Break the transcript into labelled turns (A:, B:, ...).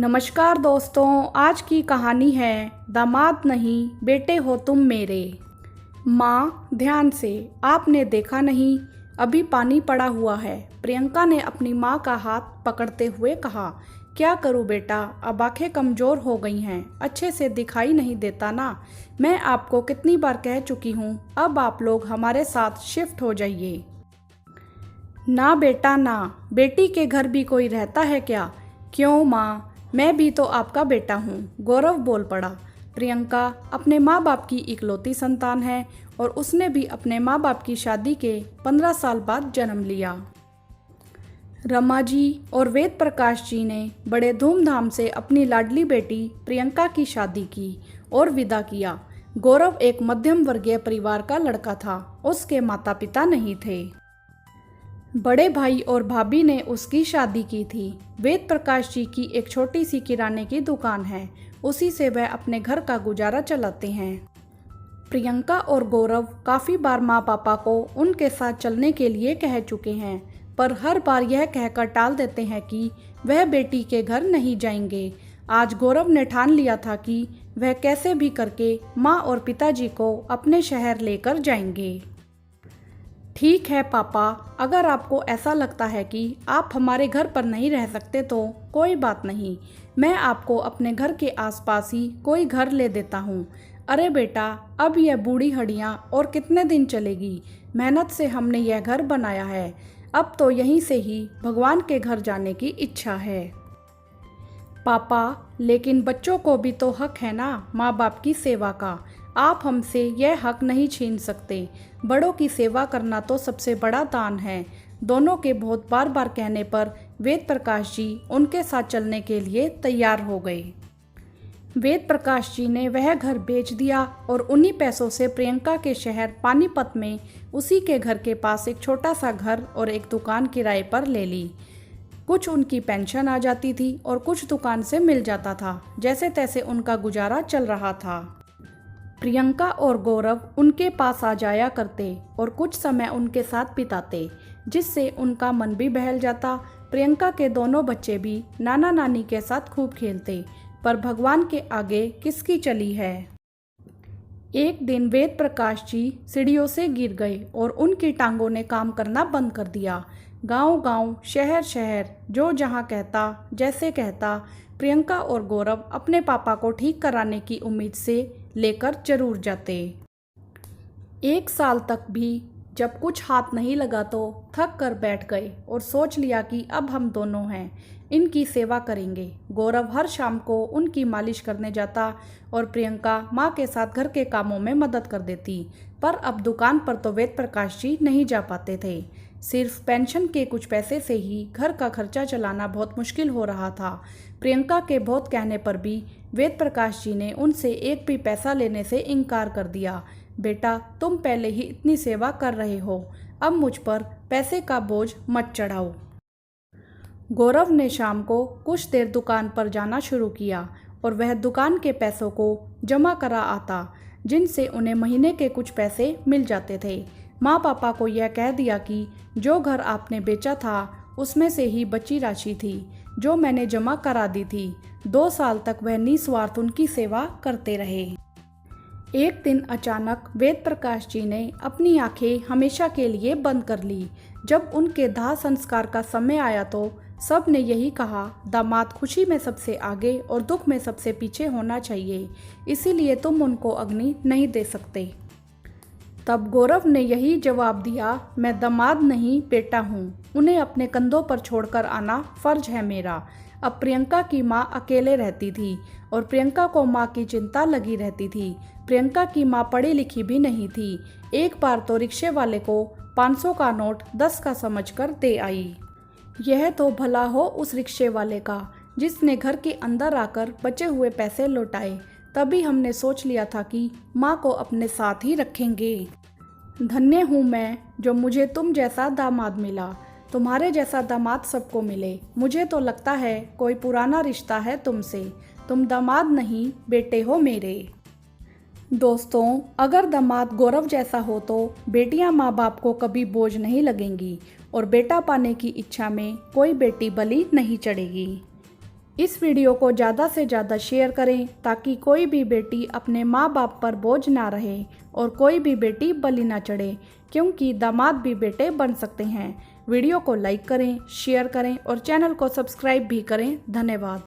A: नमस्कार दोस्तों, आज की कहानी है दामाद नहीं बेटे हो तुम मेरे। माँ, ध्यान से, आपने देखा नहीं अभी पानी पड़ा हुआ है। प्रियंका ने अपनी माँ का हाथ पकड़ते हुए कहा। क्या करूँ बेटा, अब आंखें कमज़ोर हो गई हैं, अच्छे से दिखाई नहीं देता ना। मैं आपको कितनी बार कह चुकी हूँ, अब आप लोग हमारे साथ शिफ्ट हो जाइए। ना बेटा ना, बेटी के घर भी कोई रहता है क्या? क्यों माँ, मैं भी तो आपका बेटा हूँ, गौरव बोल पड़ा। प्रियंका अपने माँ बाप की इकलौती संतान है और उसने भी अपने माँ बाप की शादी के 15 साल बाद जन्म लिया। रमा जी और वेद प्रकाश जी ने बड़े धूमधाम से अपनी लाडली बेटी प्रियंका की शादी की और विदा किया। गौरव एक मध्यम वर्गीय परिवार का लड़का था, उसके माता पिता नहीं थे। बड़े भाई और भाभी ने उसकी शादी की थी। वेद प्रकाश जी की एक छोटी सी किराने की दुकान है, उसी से वह अपने घर का गुजारा चलाते हैं। प्रियंका और गौरव काफ़ी बार माँ पापा को उनके साथ चलने के लिए कह चुके हैं, पर हर बार यह कहकर टाल देते हैं कि वह बेटी के घर नहीं जाएंगे। आज गौरव ने ठान लिया था कि वह कैसे भी करके माँ और पिताजी को अपने शहर लेकर जाएंगे। ठीक है पापा, अगर आपको ऐसा लगता है कि आप हमारे घर पर नहीं रह सकते तो कोई बात नहीं, मैं आपको अपने घर के आसपास ही कोई घर ले देता हूँ। अरे बेटा, अब यह बूढ़ी हड्डियाँ और कितने दिन चलेगी? मेहनत से हमने यह घर बनाया है, अब तो यहीं से ही भगवान के घर जाने की इच्छा है। पापा, लेकिन बच्चों को भी तो हक है ना माँ बाप की सेवा का। आप हमसे यह हक नहीं छीन सकते। बड़ों की सेवा करना तो सबसे बड़ा दान है। दोनों के बहुत बार बार कहने पर वेद प्रकाश जी उनके साथ चलने के लिए तैयार हो गए। वेद प्रकाश जी ने वह घर बेच दिया और उन्हीं पैसों से प्रियंका के शहर पानीपत में उसी के घर के पास एक छोटा सा घर और एक दुकान किराए पर ले ली। कुछ उनकी पेंशन आ जाती थी और कुछ दुकान से मिल जाता था। जैसे तैसे उनका गुजारा चल रहा था। प्रियंका और गौरव उनके पास आ जाया करते और कुछ समय उनके साथ बिताते, जिससे उनका मन भी बहल जाता। प्रियंका के दोनों बच्चे भी नाना नानी के साथ खूब खेलते, पर भगवान के आगे किसकी चली है। एक दिन वेद प्रकाश जी सीढ़ियों से गिर गए और उनकी टांगों ने काम करना बंद कर दिया। गांव गांव, शहर शहर, जो जहां कहता जैसे कहता, प्रियंका और गौरव अपने पापा को ठीक कराने की उम्मीद से लेकर जरूर जाते। 1 साल तक भी जब कुछ हाथ नहीं लगा तो थक कर बैठ गए और सोच लिया कि अब हम दोनों हैं, इनकी सेवा करेंगे। गौरव हर शाम को उनकी मालिश करने जाता और प्रियंका माँ के साथ घर के कामों में मदद कर देती। पर अब दुकान पर तो वेद प्रकाश जी नहीं जा पाते थे। सिर्फ पेंशन के कुछ पैसे से ही घर का खर्चा चलाना बहुत मुश्किल हो रहा था। प्रियंका के बहुत कहने पर भी वेद प्रकाश जी ने उनसे एक भी पैसा लेने से इनकार कर दिया। बेटा, तुम पहले ही इतनी सेवा कर रहे हो, अब मुझ पर पैसे का बोझ मत चढ़ाओ। गौरव ने शाम को कुछ देर दुकान पर जाना शुरू किया और वह दुकान के पैसों को जमा करा आता, जिनसे उन्हें महीने के कुछ पैसे मिल जाते थे। माँ पापा को यह कह दिया कि जो घर आपने बेचा था उसमें से ही बची राशि थी जो मैंने जमा करा दी थी। 2 साल तक वह निस्वार्थ उनकी सेवा करते रहे। एक दिन अचानक वेद प्रकाश जी ने अपनी आंखें हमेशा के लिए बंद कर ली। जब उनके दाह संस्कार का समय आया तो सब ने यही कहा, दामाद खुशी में सबसे आगे और दुख में सबसे पीछे होना चाहिए, इसीलिए तुम उनको अग्नि नहीं दे सकते। तब गौरव ने यही जवाब दिया, मैं दामाद नहीं बेटा हूँ, उन्हें अपने कंधों पर छोड़कर आना फर्ज है मेरा। अब प्रियंका की माँ अकेले रहती थी और प्रियंका को माँ की चिंता लगी रहती थी। प्रियंका की माँ पढ़ी लिखी भी नहीं थी। एक बार तो रिक्शे वाले को 500 का नोट 10 का समझकर दे आई। यह तो भला हो उस रिक्शे वाले का जिसने घर के अंदर आकर बचे हुए पैसे लौटाए। तभी हमने सोच लिया था कि माँ को अपने साथ ही रखेंगे। धन्य हूँ मैं जो मुझे तुम जैसा दामाद मिला। तुम्हारे जैसा दामाद सबको मिले। मुझे तो लगता है कोई पुराना रिश्ता है तुमसे। तुम दामाद नहीं बेटे हो मेरे। दोस्तों, अगर दामाद गौरव जैसा हो तो बेटियां माँ बाप को कभी बोझ नहीं लगेंगी और बेटा पाने की इच्छा में कोई बेटी बलि नहीं चढ़ेगी। इस वीडियो को ज़्यादा से ज़्यादा शेयर करें ताकि कोई भी बेटी अपने माँ बाप पर बोझ ना रहे और कोई भी बेटी बलि ना चढ़े, क्योंकि दामाद भी बेटे बन सकते हैं। वीडियो को लाइक करें, शेयर करें और चैनल को सब्सक्राइब भी करें। धन्यवाद।